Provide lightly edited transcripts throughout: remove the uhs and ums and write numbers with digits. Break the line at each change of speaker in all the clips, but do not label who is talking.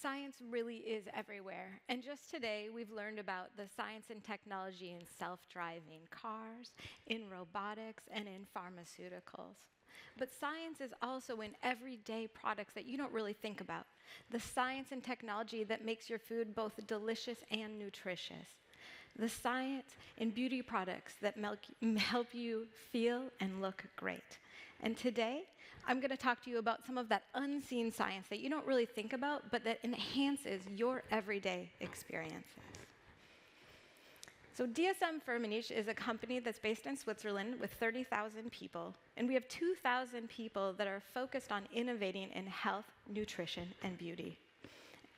Science really is everywhere. And just today, we've learned about the science and technology in self-driving cars, in robotics, and in pharmaceuticals. But science is also in everyday products that you don't really think about. The science and technology that makes your food both delicious and nutritious. The science in beauty products that help you feel and look great. And today, I'm going to talk to you about some of that unseen science that you don't really think about, but that enhances your everyday experiences. So dsm-firmenich is a company that's based in Switzerland with 30,000 people, and we have 2,000 people that are focused on innovating in health, nutrition, and beauty.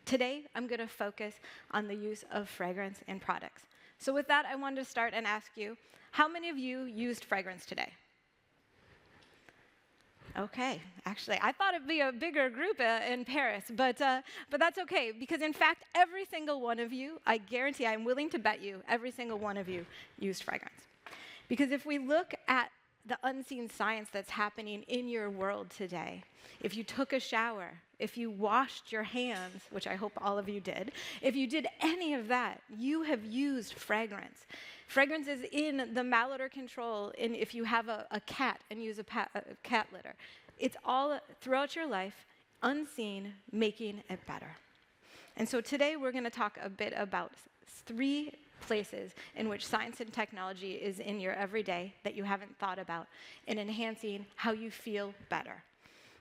Today, I'm going to focus on the use of fragrance in products. So with that, I wanted to start and ask you, how many of you used fragrance today? Okay, actually, I thought it'd be a bigger group in Paris, but that's okay, because in fact, every single one of you, I guarantee, I'm willing to bet you, every single one of you used fragrance. Because if we look at the unseen science that's happening in your world today, if you took a shower, if you washed your hands, which I hope all of you did, if you did any of that, you have used fragrance. Fragrance is in the malodor control, and if you have a cat and use a cat litter. It's all throughout your life, unseen, making it better. And so today we're going to talk a bit about 3 places in which science and technology is in your everyday that you haven't thought about in enhancing how you feel better.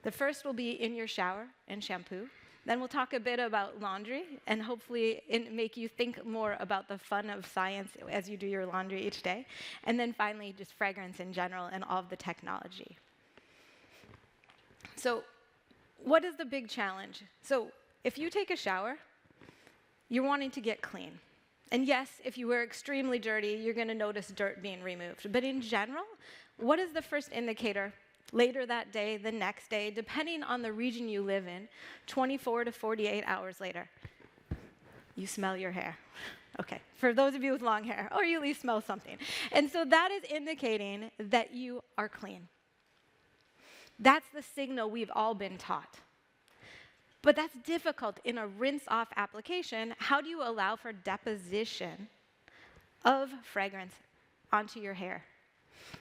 The first will be in your shower and shampoo. Then we'll talk a bit about laundry and hopefully make you think more about the fun of science as you do your laundry each day. And then finally, just fragrance in general and all of the technology. So what is the big challenge? So if you take a shower, you're wanting to get clean. And yes, if you were extremely dirty, you're going to notice dirt being removed. But in general, what is the first indicator? Later that day, the next day, depending on the region you live in, 24 to 48 hours later, you smell your hair. Okay, for those of you with long hair, or you at least smell something. And so that is indicating that you are clean. That's the signal we've all been taught. But that's difficult in a rinse-off application. How do you allow for deposition of fragrance onto your hair?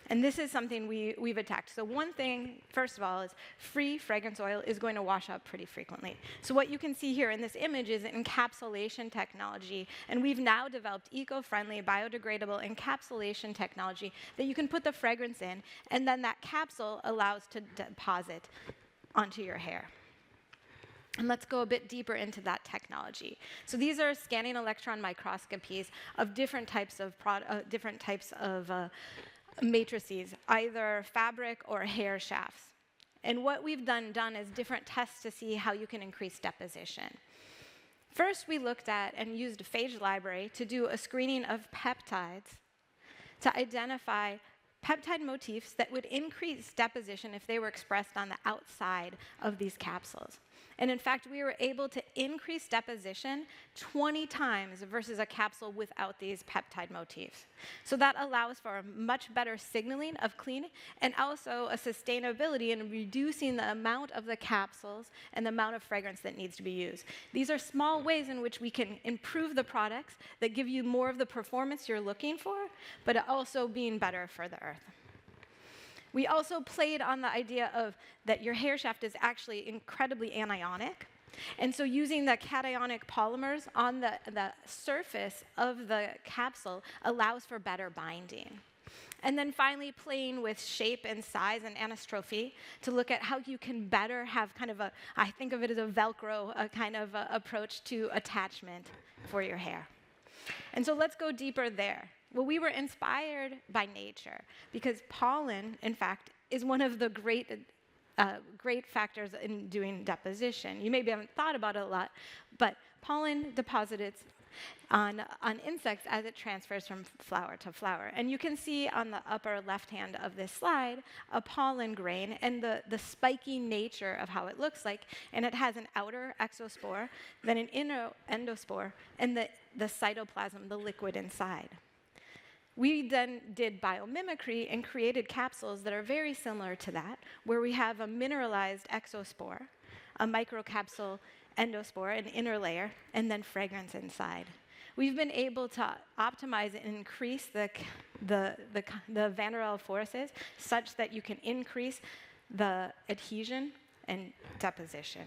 And this is something we've attacked. So one thing, first of all, is free fragrance oil is going to wash up pretty frequently. So what you can see here in this image is encapsulation technology. And we've now developed eco-friendly, biodegradable encapsulation technology that you can put the fragrance in, and then that capsule allows to deposit onto your hair. And let's go a bit deeper into that technology. So these are scanning electron microscopies of different types of matrices, either fabric or hair shafts. And what we've done is different tests to see how you can increase deposition. First, we looked at and used a phage library to do a screening of peptides to identify peptide motifs that would increase deposition if they were expressed on the outside of these capsules. And in fact, we were able to increase deposition 20 times versus a capsule without these peptide motifs. So that allows for a much better signaling of cleaning and also a sustainability in reducing the amount of the capsules and the amount of fragrance that needs to be used. These are small ways in which we can improve the products that give you more of the performance you're looking for, but also being better for the earth. We also played on the idea of that your hair shaft is actually incredibly anionic. And so using the cationic polymers on the surface of the capsule allows for better binding. And then finally, playing with shape and size and anastrophe to look at how you can better have kind of I think of it as a Velcro kind of approach to attachment for your hair. And so let's go deeper there. Well, we were inspired by nature because pollen, in fact, is one of the great factors in doing deposition. You maybe haven't thought about it a lot, but pollen deposits on insects as it transfers from flower to flower. And you can see on the upper left hand of this slide a pollen grain and the spiky nature of how it looks like. And it has an outer exospore, then an inner endospore, and the cytoplasm, the liquid inside. We then did biomimicry and created capsules that are very similar to that, where we have a mineralized exospore, a microcapsule endospore, an inner layer, and then fragrance inside. We've been able to optimize and increase the van der Waals forces such that you can increase the adhesion and deposition.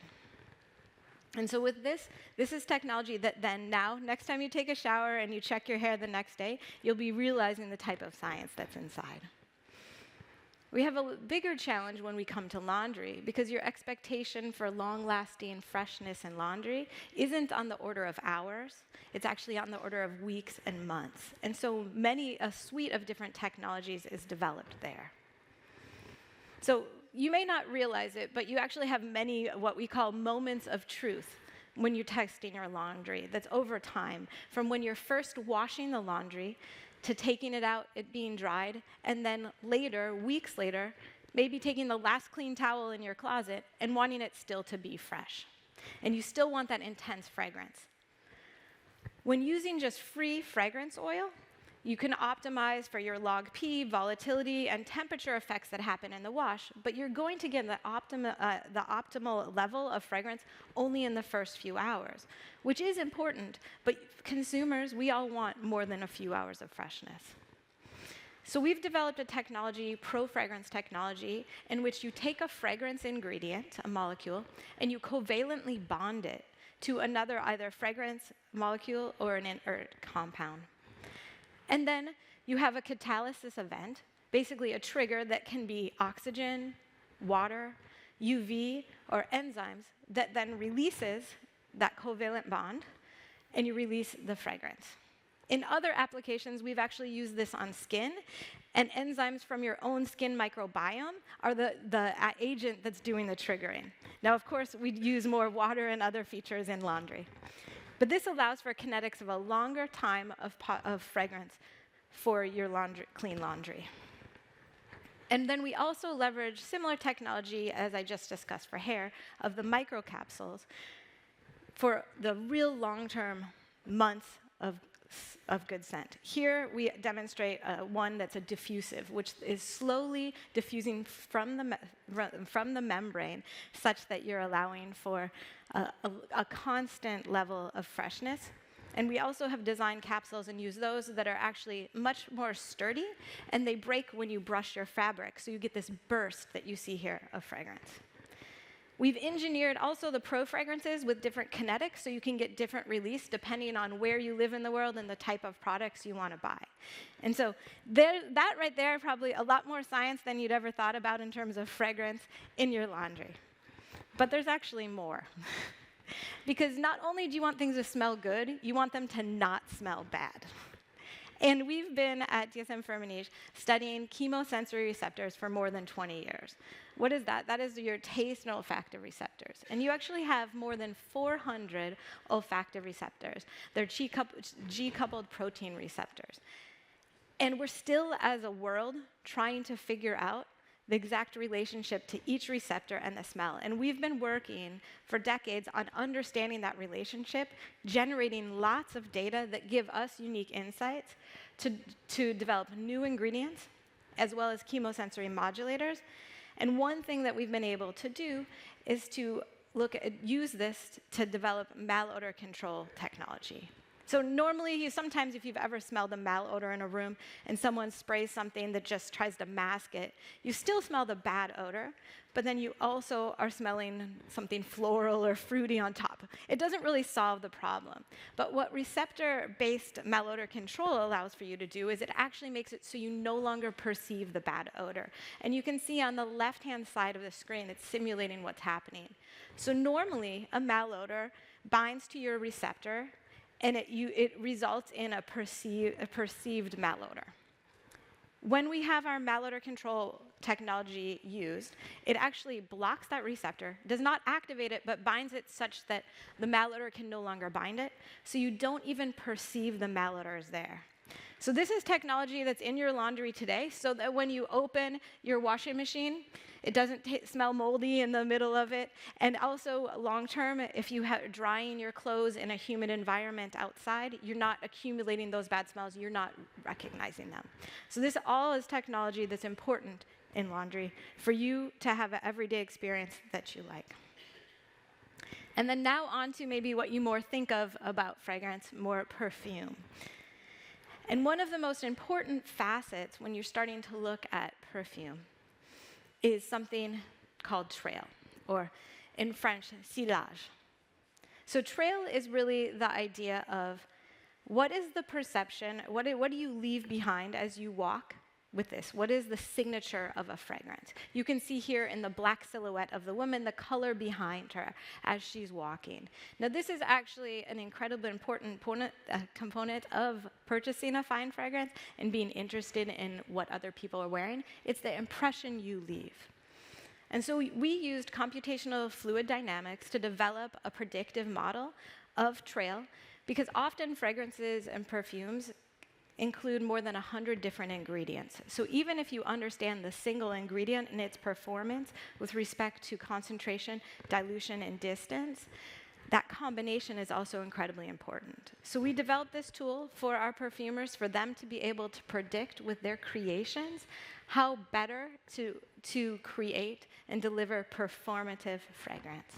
And so with this is technology that then now, next time you take a shower and you check your hair the next day, you'll be realizing the type of science that's inside. We have a bigger challenge when we come to laundry, because your expectation for long-lasting freshness in laundry isn't on the order of hours. It's actually on the order of weeks and months. And so a suite of different technologies is developed there. So you may not realize it, but you actually have many what we call moments of truth when you're testing your laundry. That's over time, from when you're first washing the laundry to taking it out, it being dried, and then later, weeks later, maybe taking the last clean towel in your closet and wanting it still to be fresh. And you still want that intense fragrance. When using just free fragrance oil, you can optimize for your log P, volatility, and temperature effects that happen in the wash, but you're going to get the optimal level of fragrance only in the first few hours, which is important, but consumers, we all want more than a few hours of freshness. So we've developed a technology, pro-fragrance technology, in which you take a fragrance ingredient, a molecule, and you covalently bond it to another either fragrance molecule or an inert compound. And then you have a catalysis event, basically a trigger that can be oxygen, water, UV, or enzymes that then releases that covalent bond, and you release the fragrance. In other applications, we've actually used this on skin, and enzymes from your own skin microbiome are the agent that's doing the triggering. Now, of course, we'd use more water and other features in laundry. But this allows for kinetics of a longer time of fragrance for your clean laundry. And then we also leverage similar technology, as I just discussed for hair, of the microcapsules for the real long-term months of good scent. Here we demonstrate one that's a diffusive, which is slowly diffusing from the membrane such that you're allowing for a constant level of freshness. And we also have designed capsules and use those that are actually much more sturdy, and they break when you brush your fabric, so you get this burst that you see here of fragrance. We've engineered also the pro fragrances with different kinetics, so you can get different release depending on where you live in the world and the type of products you want to buy. And so that right there, probably a lot more science than you'd ever thought about in terms of fragrance in your laundry. But there's actually more. Because not only do you want things to smell good, you want them to not smell bad. And we've been at dsm-firmenich studying chemosensory receptors for more than 20 years. What is that? That is your taste and olfactive receptors. And you actually have more than 400 olfactive receptors. They're G-coupled protein receptors. And we're still, as a world, trying to figure out the exact relationship to each receptor and the smell. And we've been working for decades on understanding that relationship, generating lots of data that give us unique insights to develop new ingredients, as well as chemosensory modulators. And one thing that we've been able to do is to use this to develop malodor control technology. So normally, sometimes if you've ever smelled a malodor in a room and someone sprays something that just tries to mask it, you still smell the bad odor, but then you also are smelling something floral or fruity on top. It doesn't really solve the problem. But what receptor-based malodor control allows for you to do is it actually makes it so you no longer perceive the bad odor. And you can see on the left-hand side of the screen, it's simulating what's happening. So normally, a malodor binds to your receptor, and it results in a perceived malodor. When we have our malodor control technology used, it actually blocks that receptor, does not activate it, but binds it such that the malodor can no longer bind it, so you don't even perceive the malodor is there. So this is technology that's in your laundry today, so that when you open your washing machine, it doesn't smell moldy in the middle of it. And also, long term, if you are drying your clothes in a humid environment outside, you're not accumulating those bad smells, you're not recognizing them. So this all is technology that's important in laundry for you to have an everyday experience that you like. And then now on to maybe what you more think of about fragrance, more perfume. And one of the most important facets when you're starting to look at perfume is something called trail, or in French, sillage. So trail is really the idea of what is the perception, what do you leave behind as you walk with this? What is the signature of a fragrance? You can see here in the black silhouette of the woman, the color behind her as she's walking. Now this is actually an incredibly important component of purchasing a fine fragrance and being interested in what other people are wearing. It's the impression you leave. And so we used computational fluid dynamics to develop a predictive model of trail, because often fragrances and perfumes include more than 100 different ingredients. So even if you understand the single ingredient and its performance with respect to concentration, dilution, and distance, that combination is also incredibly important. So we developed this tool for our perfumers, for them to be able to predict with their creations how better to create and deliver performative fragrance.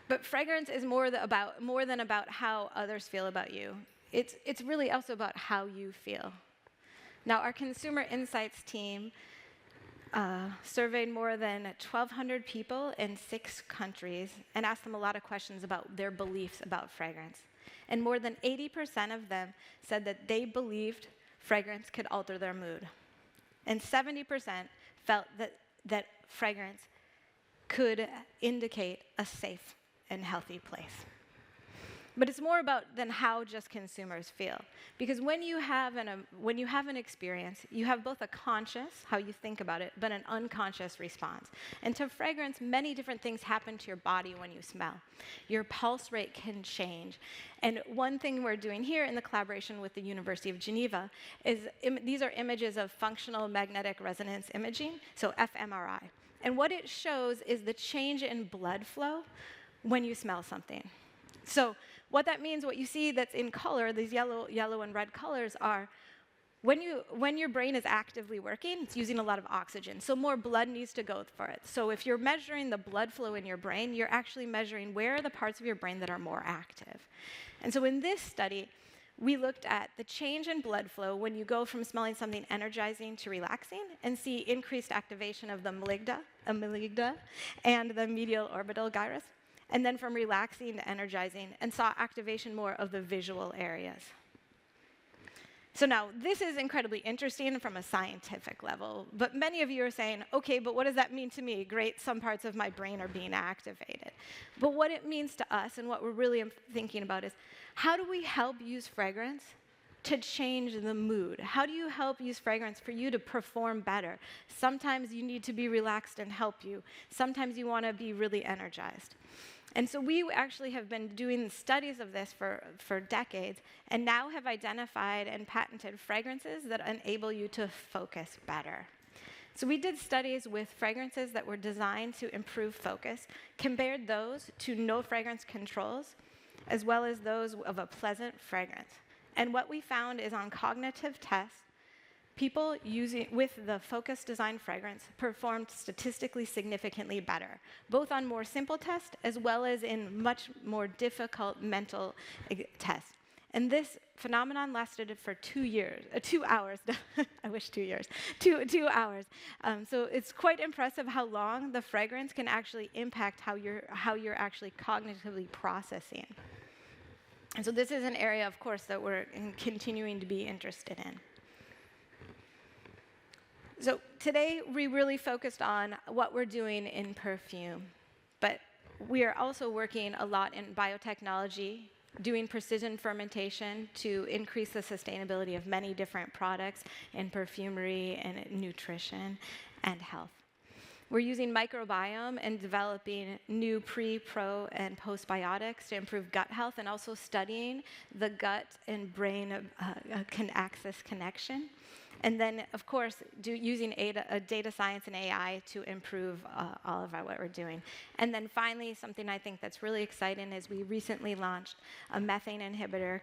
But fragrance is more than about how others feel about you. It's really also about how you feel. Now, our consumer insights team surveyed more than 1,200 people in 6 countries and asked them a lot of questions about their beliefs about fragrance. And more than 80% of them said that they believed fragrance could alter their mood. And 70% felt that fragrance could indicate a safe and healthy place. But it's more than how just consumers feel. Because when you have an experience, you have both a conscious, how you think about it, but an unconscious response. And to fragrance, many different things happen to your body when you smell. Your pulse rate can change. And one thing we're doing here in the collaboration with the University of Geneva is these are images of functional magnetic resonance imaging, so fMRI. And what it shows is the change in blood flow when you smell something. So what that means, what you see that's in color, these yellow and red colors are when your brain is actively working, it's using a lot of oxygen, so more blood needs to go for it. So if you're measuring the blood flow in your brain, you're actually measuring where are the parts of your brain that are more active. And so in this study, we looked at the change in blood flow when you go from smelling something energizing to relaxing and see increased activation of the amygdala and the medial orbital gyrus, and then from relaxing to energizing, and saw activation more of the visual areas. So now, this is incredibly interesting from a scientific level, but many of you are saying, okay, but what does that mean to me? Great, some parts of my brain are being activated. But what it means to us, and what we're really thinking about is, how do we help use fragrance to change the mood? How do you help use fragrance for you to perform better? Sometimes you need to be relaxed and help you. Sometimes you want to be really energized. And so we actually have been doing studies of this for decades, and now have identified and patented fragrances that enable you to focus better. So we did studies with fragrances that were designed to improve focus, compared those to no fragrance controls, as well as those of a pleasant fragrance. And what we found is on cognitive tests, people using with the focused design fragrance performed statistically significantly better, both on more simple tests as well as in much more difficult mental tests. And this phenomenon lasted for 2 years, 2 hours. I wish 2 years, 2 hours. So it's quite impressive how long the fragrance can actually impact how you're actually cognitively processing. And so this is an area, of course, that we're continuing to be interested in. So today, we really focused on what we're doing in perfume. But we are also working a lot in biotechnology, doing precision fermentation to increase the sustainability of many different products in perfumery and nutrition and health. We're using microbiome and developing new pre, pro, and postbiotics to improve gut health, and also studying the gut and brain axis connection. And then, of course, using data science and AI to improve all of what we're doing. And then finally, something I think that's really exciting is we recently launched a methane inhibitor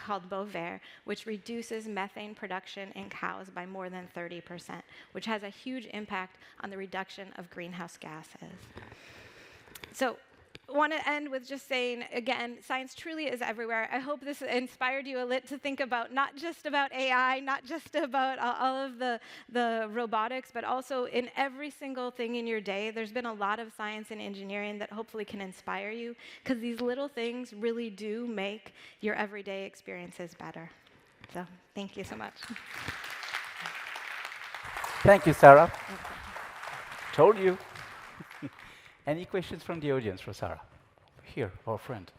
called Bovaer, which reduces methane production in cows by more than 30%, which has a huge impact on the reduction of greenhouse gases. So I want to end with just saying, again, science truly is everywhere. I hope this inspired you a little to think about not just about AI, not just about all of the robotics, but also in every single thing in your day. There's been a lot of science and engineering that hopefully can inspire you, because these little things really do make your everyday experiences better. So thank you so much.
Thank you, Sarah. Told you. Any questions from the audience for Sarah? Here, our friend.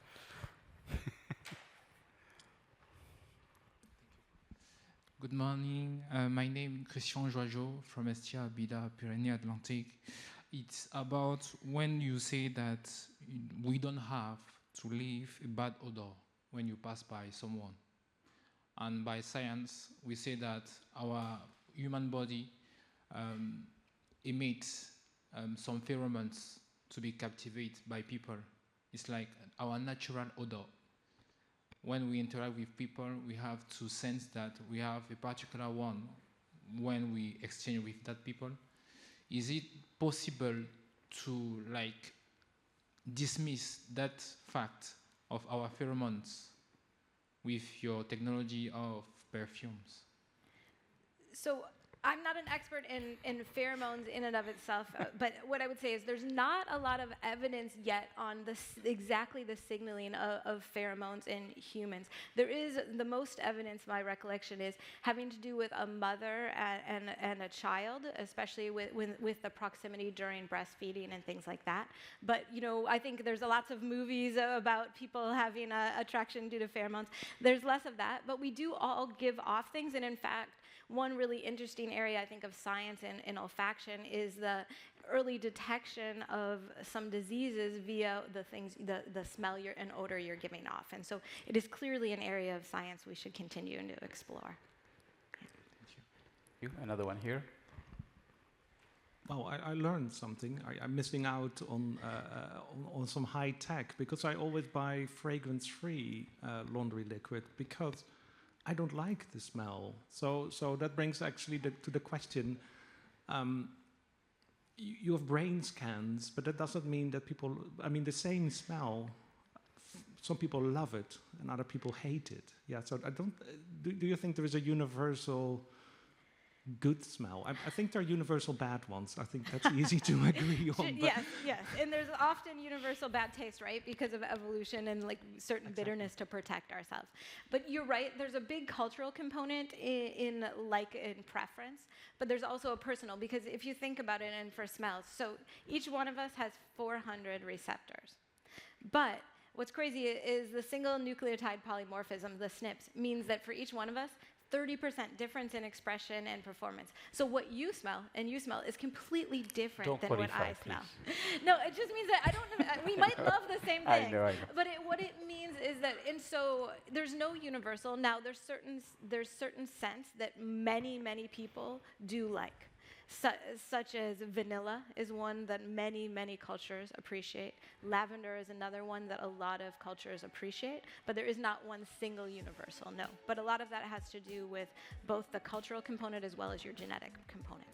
Good morning. My name is Christian Joajo from STA Bida Pyrénées-Atlantique. It's about when you say that we don't have to leave a bad odor when you pass by someone. And by science, we say that our human body emits some pheromones to be captivated by people. It's like our natural odor. When we interact with people, we have to sense that we have a particular one when we exchange with that people. Is it possible to dismiss that fact of our pheromones with your technology of perfumes?
So I'm not an expert in pheromones in and of itself, but what I would say is there's not a lot of evidence yet on exactly the signaling of pheromones in humans. There is the most evidence, my recollection, is having to do with a mother and a child, especially with the proximity during breastfeeding and things like that. But I think there's lots of movies about people having attraction due to pheromones. There's less of that, but we do all give off things, and in fact, one really interesting area, I think, of science and olfaction is the early detection of some diseases via the smell and odor you're giving off. And so it is clearly an area of science we should continue to explore.
Thank you. Another one here.
Well, I learned something. I'm missing out on some high tech, because I always buy fragrance-free laundry liquid because I don't like the smell. So that brings actually to the question, you have brain scans, but that doesn't mean that people, the same smell, some people love it and other people hate it. Yeah, so do you think there is a universal good smell? I think there are universal bad ones. I think that's easy to agree on.
Yes. And there's often universal bad taste, right? Because of evolution and certain bitterness to protect ourselves. But you're right, there's a big cultural component in preference, but there's also a personal, because if you think about it, and for smells, so each one of us has 400 receptors. But what's crazy is the single nucleotide polymorphism, the SNPs, means that for each one of us, 30% difference in expression and performance. So what you smell is completely different than what I smell. No, it just means that we might love the same thing.
I know.
But what it means is that, and so there's no universal. Now there's certain scents that many people do like. such as vanilla is one that many, many cultures appreciate. Lavender is another one that a lot of cultures appreciate, but there is not one single universal, no. But a lot of that has to do with both the cultural component as well as your genetic component.